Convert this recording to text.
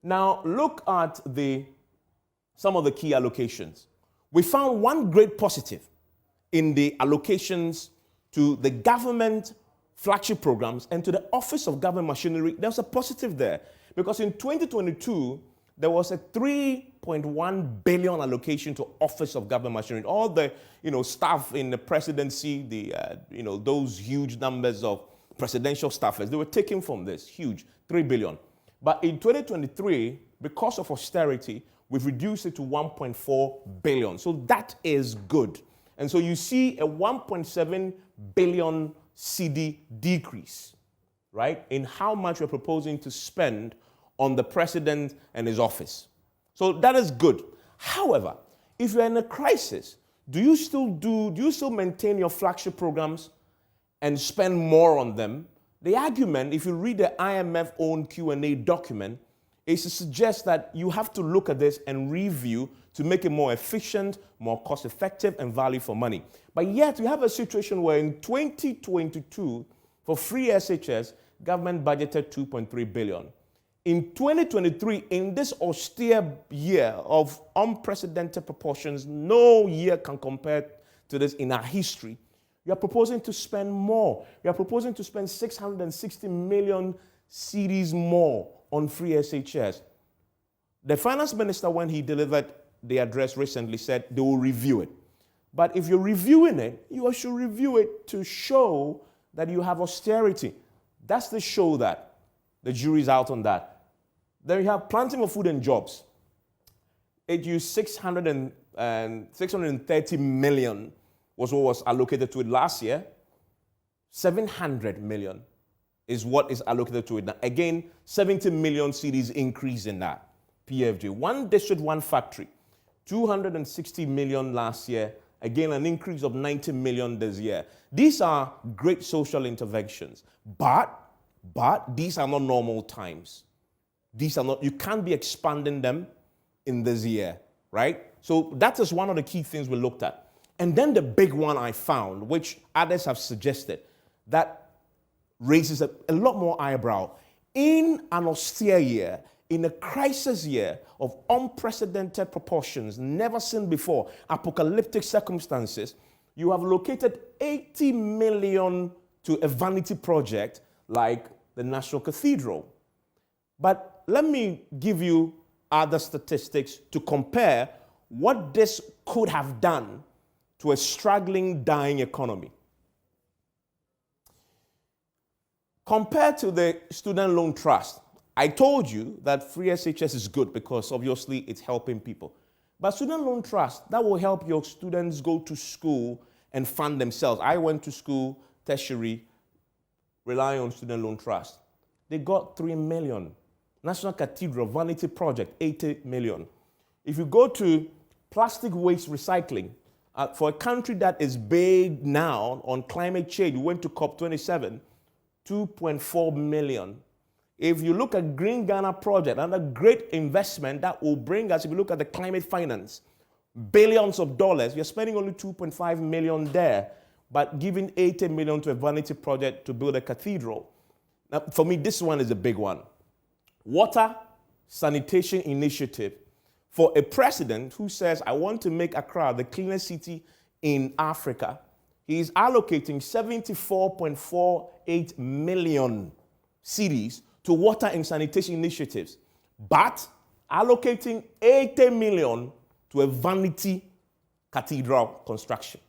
Now, look at some of the key allocations. We found one great positive in the allocations to the government flagship programs and to the Office of Government Machinery. There's a positive there because in 2022, there was a 3.1 billion allocation to Office of Government Machinery. All the staff in the presidency, those huge numbers of presidential staffers, they were taken from this, huge, 3 billion. But in 2023, because of austerity, we've reduced it to 1.4 billion. So that is good. And so you see a 1.7 billion CD decrease, right, in how much we're proposing to spend on the president and his office. So that is good. However, if you're in a crisis, do you still maintain your flagship programs and spend more on them? The argument, if you read the IMF own Q&A document, is to suggest that you have to look at this and review to make it more efficient, more cost-effective, and value for money. But yet, we have a situation where in 2022, for free SHS, government budgeted 2.3 billion. In 2023, in this austere year of unprecedented proportions, no year can compare to this in our history, you are proposing to spend more. You are proposing to spend 660 million cedis more on free SHS. The finance minister, when he delivered the address recently, said they will review it. But if you're reviewing it, you should review it to show that you have austerity. That's the show that. The jury's out on that. Then you have planting of food and jobs. It used 630 million was what was allocated to it last year. 700 million is what is allocated to it now. Again, 70 million cedis increase in that. PFJ. One district, one factory. 260 million last year. Again, an increase of 90 million this year. These are great social interventions. But these are not normal times. These are not, you can't be expanding them in this year, right? So that is one of the key things we looked at. And then the big one I found, which others have suggested, that raises a lot more eyebrow. In an austere year, in a crisis year of unprecedented proportions, never seen before, apocalyptic circumstances, you have allocated 80 million to a vanity project like the National Cathedral. But let me give you other statistics to compare what this could have done to a struggling, dying economy. Compared to the student loan trust, I told you that free SHS is good because obviously it's helping people. But student loan trust, that will help your students go to school and fund themselves. I went to school, tertiary, relying on student loan trust. They got 3 million. National Cathedral, Vanity Project, 80 million. If you go to plastic waste recycling, for a country that is big now on climate change, we went to COP27, 2.4 million. If you look at Green Ghana Project, another great investment that will bring us, if you look at the climate finance, billions of dollars, you're spending only 2.5 million there, but giving 80 million to a Vanity Project to build a cathedral. Now, for me, this one is a big one. Water sanitation initiative for a president who says, I want to make Accra the cleanest city in Africa. He is allocating 74.48 million cedis to water and sanitation initiatives, but allocating 80 million to a vanity cathedral construction.